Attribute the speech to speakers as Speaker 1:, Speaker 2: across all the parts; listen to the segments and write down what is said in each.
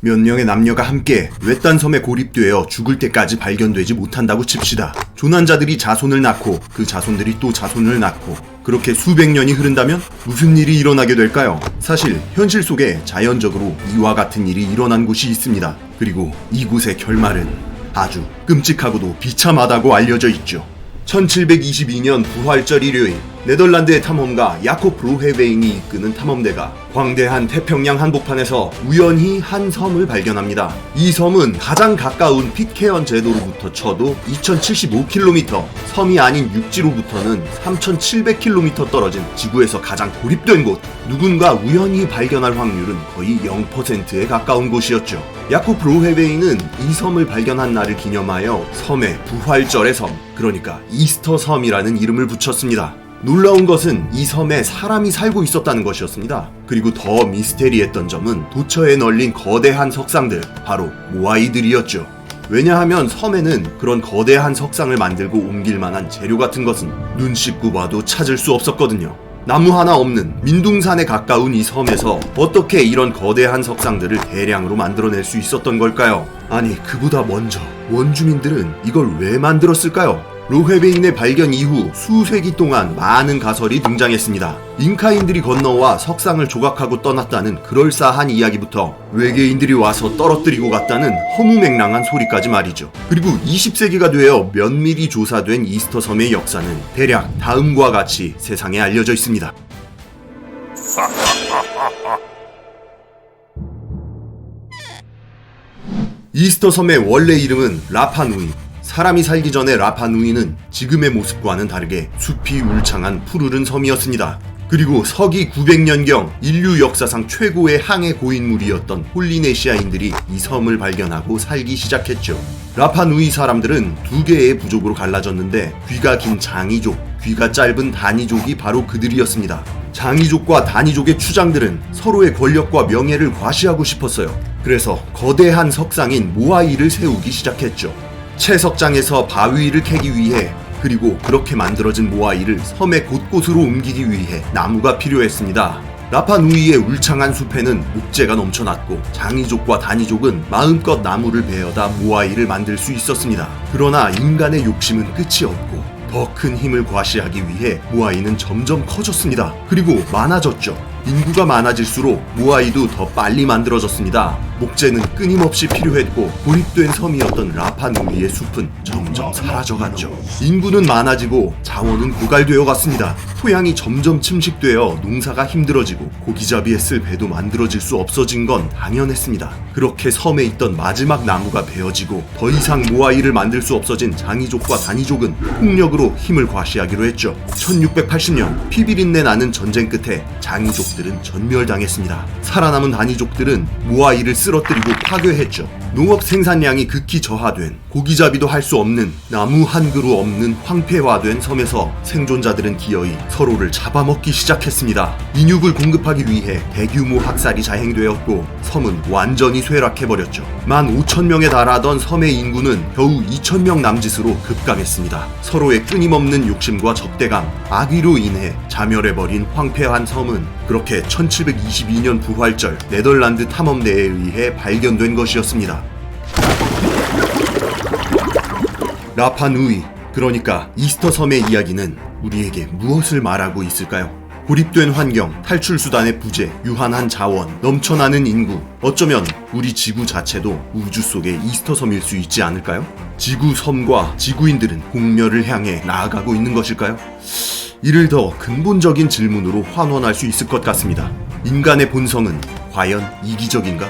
Speaker 1: 몇 명의 남녀가 함께 외딴 섬에 고립되어 죽을 때까지 발견되지 못한다고 칩시다. 조난자들이 자손을 낳고 그 자손들이 또 자손을 낳고 그렇게 수백 년이 흐른다면 무슨 일이 일어나게 될까요? 사실 현실 속에 자연적으로 이와 같은 일이 일어난 곳이 있습니다. 그리고 이곳의 결말은 아주 끔찍하고도 비참하다고 알려져 있죠. 1722년 부활절 일요일, 네덜란드의 탐험가 야콥 로헤베인이 이끄는 탐험대가 광대한 태평양 한복판에서 우연히 한 섬을 발견합니다. 이 섬은 가장 가까운 핏케언 제도로부터 쳐도 2075km, 섬이 아닌 육지로부터는 3700km 떨어진 지구에서 가장 고립된 곳, 누군가 우연히 발견할 확률은 거의 0%에 가까운 곳이었죠. 야콥 로헤베인은 이 섬을 발견한 날을 기념하여 섬에 부활절의 섬, 그러니까 이스터 섬이라는 이름을 붙였습니다. 놀라운 것은 이 섬에 사람이 살고 있었다는 것이었습니다. 그리고 더 미스테리했던 점은 도처에 널린 거대한 석상들, 바로 모아이들이었죠. 왜냐하면 섬에는 그런 거대한 석상을 만들고 옮길 만한 재료 같은 것은 눈 씻고 봐도 찾을 수 없었거든요. 나무 하나 없는 민둥산에 가까운 이 섬에서 어떻게 이런 거대한 석상들을 대량으로 만들어낼 수 있었던 걸까요? 아니, 그보다 먼저 원주민들은 이걸 왜 만들었을까요? 로헤베인의 발견 이후 수세기 동안 많은 가설이 등장했습니다. 잉카인들이 건너와 석상을 조각하고 떠났다는 그럴싸한 이야기부터 외계인들이 와서 떨어뜨리고 갔다는 허무맹랑한 소리까지 말이죠. 그리고 20세기가 되어 면밀히 조사된 이스터 섬의 역사는 대략 다음과 같이 세상에 알려져 있습니다. 이스터 섬의 원래 이름은 라파누이. 사람이 살기 전에 라파누이는 지금의 모습과는 다르게 숲이 울창한 푸르른 섬이었습니다. 그리고 서기 900년경 인류 역사상 최고의 항해 고인물이었던 폴리네시아인들이 이 섬을 발견하고 살기 시작했죠. 라파누이 사람들은 두 개의 부족으로 갈라졌는데 귀가 긴 장이족, 귀가 짧은 다니족이 바로 그들이었습니다. 장이족과 다니족의 추장들은 서로의 권력과 명예를 과시하고 싶었어요. 그래서 거대한 석상인 모아이를 세우기 시작했죠. 채석장에서 바위를 캐기 위해, 그리고 그렇게 만들어진 모아이를 섬의 곳곳으로 옮기기 위해 나무가 필요했습니다. 라파누이의 울창한 숲에는 목재가 넘쳐났고 장이족과 다니족은 마음껏 나무를 베어다 모아이를 만들 수 있었습니다. 그러나 인간의 욕심은 끝이 없고 더 큰 힘을 과시하기 위해 모아이는 점점 커졌습니다. 그리고 많아졌죠. 인구가 많아질수록 모아이도 더 빨리 만들어졌습니다. 목재는 끊임없이 필요했고 고립된 섬이었던 라파누이의 숲은 점점 사라져갔죠. 인구는 많아지고 자원은 고갈되어 갔습니다. 토양이 점점 침식되어 농사가 힘들어지고 고기잡이에 쓸 배도 만들어질 수 없어진 건 당연했습니다. 그렇게 섬에 있던 마지막 나무가 베어지고 더 이상 모아이를 만들 수 없어진 장이족과 다니족은 폭력으로 힘을 과시하기로 했죠. 1680년 피비린내 나는 전쟁 끝에 장이족들은 전멸당했습니다. 살아남은 다니족들은 모아이를 쓰러뜨리고 파괴했죠. 농업 생산량이 극히 저하된, 고기잡이도 할 수 없는, 나무 한 그루 없는 황폐화된 섬에서 생존자들은 기어이 서로를 잡아먹기 시작했습니다. 인육을 공급하기 위해 대규모 학살이 자행되었고 섬은 완전히 쇠락해버렸죠. 15,000명에 달하던 섬의 인구는 겨우 2,000명 남짓으로 급감했습니다. 서로의 끊임없는 욕심과 적대감, 악의로 인해 자멸해버린 황폐한 섬은 그렇게 1722년 부활절 네덜란드 탐험대에 의해 발견된 것이었습니다. 라파누이, 그러니까 이스터 섬의 이야기는 우리에게 무엇을 말하고 있을까요? 고립된 환경, 탈출 수단의 부재, 유한한 자원, 넘쳐나는 인구, 어쩌면 우리 지구 자체도 우주 속의 이스터 섬일 수 있지 않을까요? 지구 섬과 지구인들은 공멸을 향해 나아가고 있는 것일까요? 이를 더 근본적인 질문으로 환원할 수 있을 것 같습니다. 인간의 본성은 과연 이기적인가?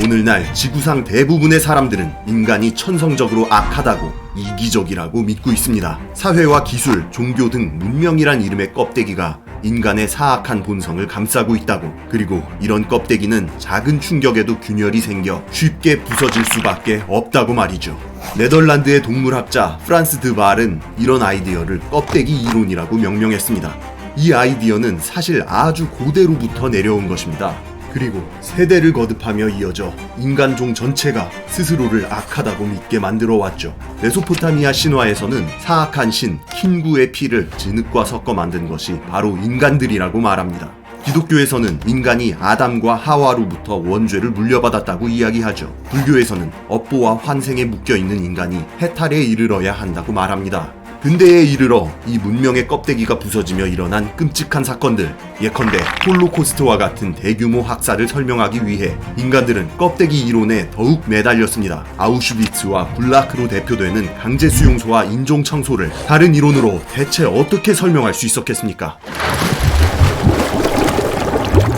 Speaker 1: 오늘날 지구상 대부분의 사람들은 인간이 천성적으로 악하다고, 이기적이라고 믿고 있습니다. 사회와 기술, 종교 등 문명이란 이름의 껍데기가 인간의 사악한 본성을 감싸고 있다고, 그리고 이런 껍데기는 작은 충격에도 균열이 생겨 쉽게 부서질 수밖에 없다고 말이죠. 네덜란드의 동물학자 프란스 드 발은 이런 아이디어를 껍데기 이론이라고 명명했습니다. 이 아이디어는 사실 아주 고대로부터 내려온 것입니다. 그리고 세대를 거듭하며 이어져 인간종 전체가 스스로를 악하다고 믿게 만들어 왔죠. 메소포타미아 신화에서는 사악한 신 킨구의 피를 진흙과 섞어 만든 것이 바로 인간들이라고 말합니다. 기독교에서는 인간이 아담과 하와로부터 원죄를 물려받았다고 이야기하죠. 불교에서는 업보와 환생에 묶여있는 인간이 해탈에 이르러야 한다고 말합니다. 근대에 이르러 이 문명의 껍데기가 부서지며 일어난 끔찍한 사건들, 예컨대 홀로코스트와 같은 대규모 학살을 설명하기 위해 인간들은 껍데기 이론에 더욱 매달렸습니다. 아우슈비츠와 굴라크로 대표되는 강제 수용소와 인종 청소를 다른 이론으로 대체 어떻게 설명할 수 있었겠습니까?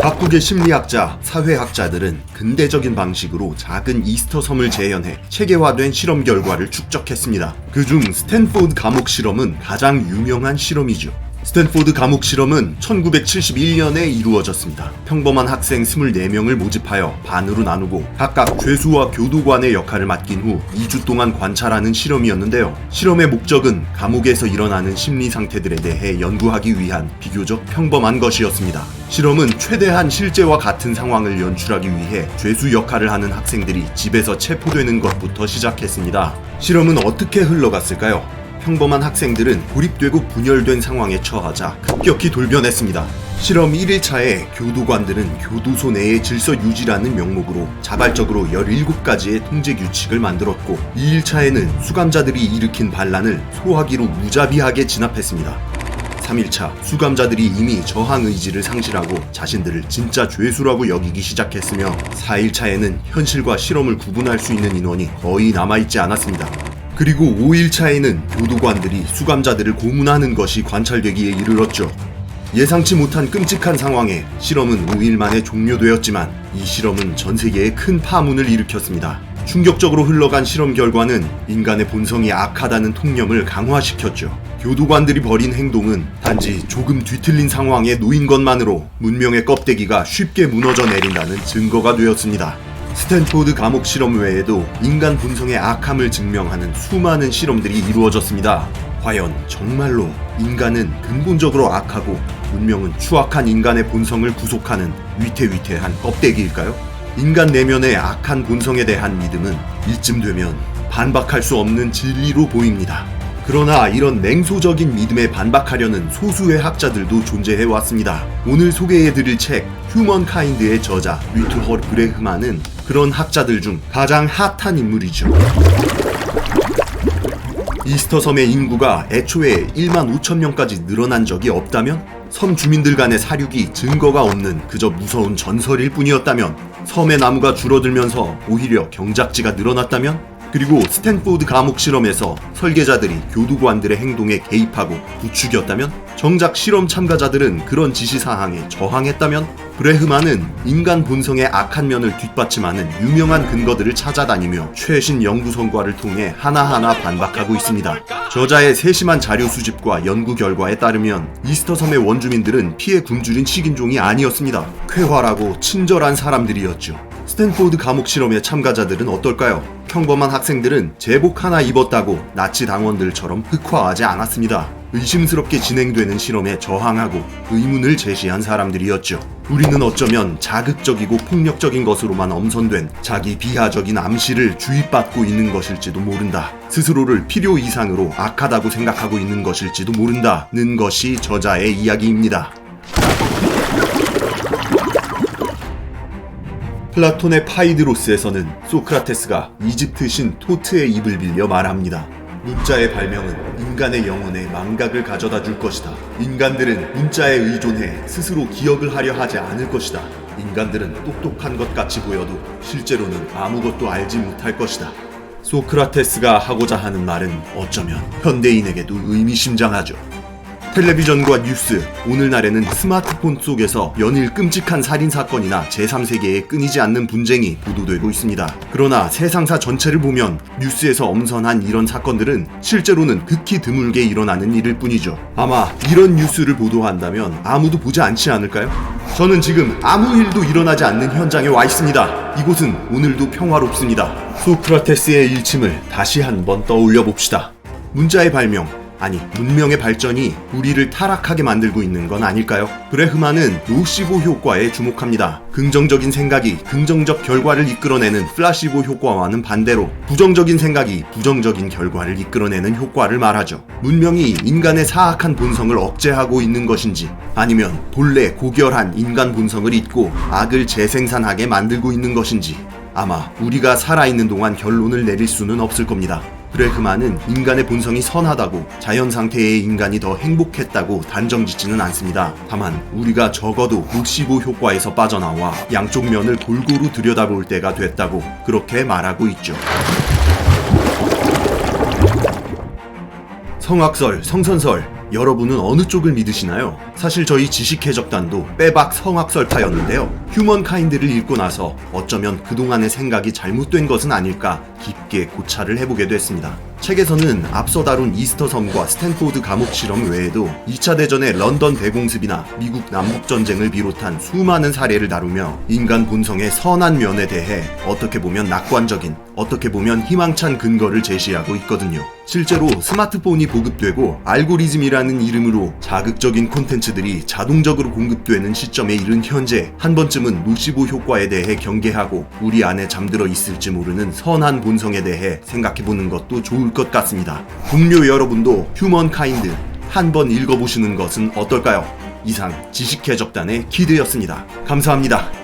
Speaker 1: 각국의 심리학자, 사회학자들은 근대적인 방식으로 작은 이스터 섬을 재현해 체계화된 실험 결과를 축적했습니다. 그중 스탠포드 감옥 실험은 가장 유명한 실험이죠. 스탠포드 감옥 실험은 1971년에 이루어졌습니다. 평범한 학생 24명을 모집하여 반으로 나누고 각각 죄수와 교도관의 역할을 맡긴 후 2주 동안 관찰하는 실험이었는데요. 실험의 목적은 감옥에서 일어나는 심리 상태들에 대해 연구하기 위한 비교적 평범한 것이었습니다. 실험은 최대한 실제와 같은 상황을 연출하기 위해 죄수 역할을 하는 학생들이 집에서 체포되는 것부터 시작했습니다. 실험은 어떻게 흘러갔을까요? 평범한 학생들은 고립되고 분열된 상황에 처하자 급격히 돌변했습니다. 실험 1일차에 교도관들은 교도소 내의 질서 유지라는 명목으로 자발적으로 17가지의 통제 규칙을 만들었고 2일차에는 수감자들이 일으킨 반란을 소화기로 무자비하게 진압했습니다. 3일차, 수감자들이 이미 저항 의지를 상실하고 자신들을 진짜 죄수라고 여기기 시작했으며 4일차에는 현실과 실험을 구분할 수 있는 인원이 거의 남아있지 않았습니다. 그리고 5일차에는 교도관들이 수감자들을 고문하는 것이 관찰되기에 이르렀죠. 예상치 못한 끔찍한 상황에 실험은 5일 만에 종료되었지만 이 실험은 전 세계에 큰 파문을 일으켰습니다. 충격적으로 흘러간 실험 결과는 인간의 본성이 악하다는 통념을 강화시켰죠. 교도관들이 벌인 행동은 단지 조금 뒤틀린 상황에 놓인 것만으로 문명의 껍데기가 쉽게 무너져 내린다는 증거가 되었습니다. 스탠포드 감옥 실험 외에도 인간 본성의 악함을 증명하는 수많은 실험들이 이루어졌습니다. 과연 정말로 인간은 근본적으로 악하고 문명은 추악한 인간의 본성을 구속하는 위태위태한 껍데기일까요? 인간 내면의 악한 본성에 대한 믿음은 이쯤 되면 반박할 수 없는 진리로 보입니다. 그러나 이런 냉소적인 믿음에 반박하려는 소수의 학자들도 존재해 왔습니다. 오늘 소개해드릴 책 휴먼카인드의 저자 류트허 브레흐만은 그런 학자들 중 가장 핫한 인물이죠. 이스터 섬의 인구가 애초에 1만 5천 명까지 늘어난 적이 없다면? 섬 주민들 간의 사륙이 증거가 없는 그저 무서운 전설일 뿐이었다면? 섬의 나무가 줄어들면서 오히려 경작지가 늘어났다면? 그리고 스탠포드 감옥 실험에서 설계자들이 교도관들의 행동에 개입하고 부추겼다면? 정작 실험 참가자들은 그런 지시사항에 저항했다면? 브레흐만은 인간 본성의 악한 면을 뒷받침하는 유명한 근거들을 찾아다니며 최신 연구 성과를 통해 하나하나 반박하고 있습니다. 저자의 세심한 자료 수집과 연구 결과에 따르면 이스터 섬의 원주민들은 피해 굶주린 식인종이 아니었습니다. 쾌활하고 친절한 사람들이었죠. 스탠포드 감옥 실험의 참가자들은 어떨까요? 평범한 학생들은 제복 하나 입었다고 나치 당원들처럼 흑화하지 않았습니다. 의심스럽게 진행되는 실험에 저항하고 의문을 제시한 사람들이었죠. 우리는 어쩌면 자극적이고 폭력적인 것으로만 엄선된 자기 비하적인 암시를 주입받고 있는 것일지도 모른다. 스스로를 필요 이상으로 악하다고 생각하고 있는 것일지도 모른다는 것이 저자의 이야기입니다. 플라톤의 파이드로스에서는 소크라테스가 이집트 신 토트의 입을 빌려 말합니다. 문자의 발명은 인간의 영혼에 망각을 가져다 줄 것이다. 인간들은 문자에 의존해 스스로 기억을 하려 하지 않을 것이다. 인간들은 똑똑한 것 같이 보여도 실제로는 아무것도 알지 못할 것이다. 소크라테스가 하고자 하는 말은 어쩌면 현대인에게도 의미심장하죠. 텔레비전과 뉴스, 오늘날에는 스마트폰 속에서 연일 끔찍한 살인사건이나 제3세계의 끊이지 않는 분쟁이 보도되고 있습니다. 그러나 세상사 전체를 보면 뉴스에서 엄선한 이런 사건들은 실제로는 극히 드물게 일어나는 일일 뿐이죠. 아마 이런 뉴스를 보도한다면 아무도 보지 않지 않을까요? 저는 지금 아무 일도 일어나지 않는 현장에 와 있습니다. 이곳은 오늘도 평화롭습니다. 소크라테스의 일침을 다시 한번 떠올려 봅시다. 문자의 발명, 아니, 문명의 발전이 우리를 타락하게 만들고 있는 건 아닐까요? 브레흐만은 노시보 효과에 주목합니다. 긍정적인 생각이 긍정적 결과를 이끌어내는 플라시보 효과와는 반대로 부정적인 생각이 부정적인 결과를 이끌어내는 효과를 말하죠. 문명이 인간의 사악한 본성을 억제하고 있는 것인지, 아니면 본래 고결한 인간 본성을 잊고 악을 재생산하게 만들고 있는 것인지, 아마 우리가 살아있는 동안 결론을 내릴 수는 없을 겁니다. 브레흐만은 인간의 본성이 선하다고 자연 상태의 인간이 더 행복했다고 단정짓지는 않습니다. 다만 우리가 적어도 노시보 효과에서 빠져나와 양쪽 면을 골고루 들여다볼 때가 됐다고 그렇게 말하고 있죠. 성악설, 성선설, 여러분은 어느 쪽을 믿으시나요? 사실 저희 지식해적단도 빼박 성악설파였는데요. 휴먼카인드를 읽고 나서 어쩌면 그동안의 생각이 잘못된 것은 아닐까 깊게 고찰을 해보게 됐습니다. 책에서는 앞서 다룬 이스터 섬과 스탠포드 감옥 실험 외에도 2차 대전의 런던 대공습이나 미국 남북전쟁을 비롯한 수많은 사례를 다루며 인간 본성의 선한 면에 대해 어떻게 보면 낙관적인, 어떻게 보면 희망찬 근거를 제시하고 있거든요. 실제로 스마트폰이 보급되고 알고리즘이라는 이름으로 자극적인 콘텐츠들이 자동적으로 공급되는 시점에 이른 현재 한 번쯤은 노시보 효과에 대해 경계하고 우리 안에 잠들어 있을지 모르는 선한 본성에 대해 생각해보는 것도 좋을 것 같습니다. 동료 여러분도 휴먼카인드 한번 읽어보시는 것은 어떨까요? 이상 지식해적단의 키드였습니다. 감사합니다.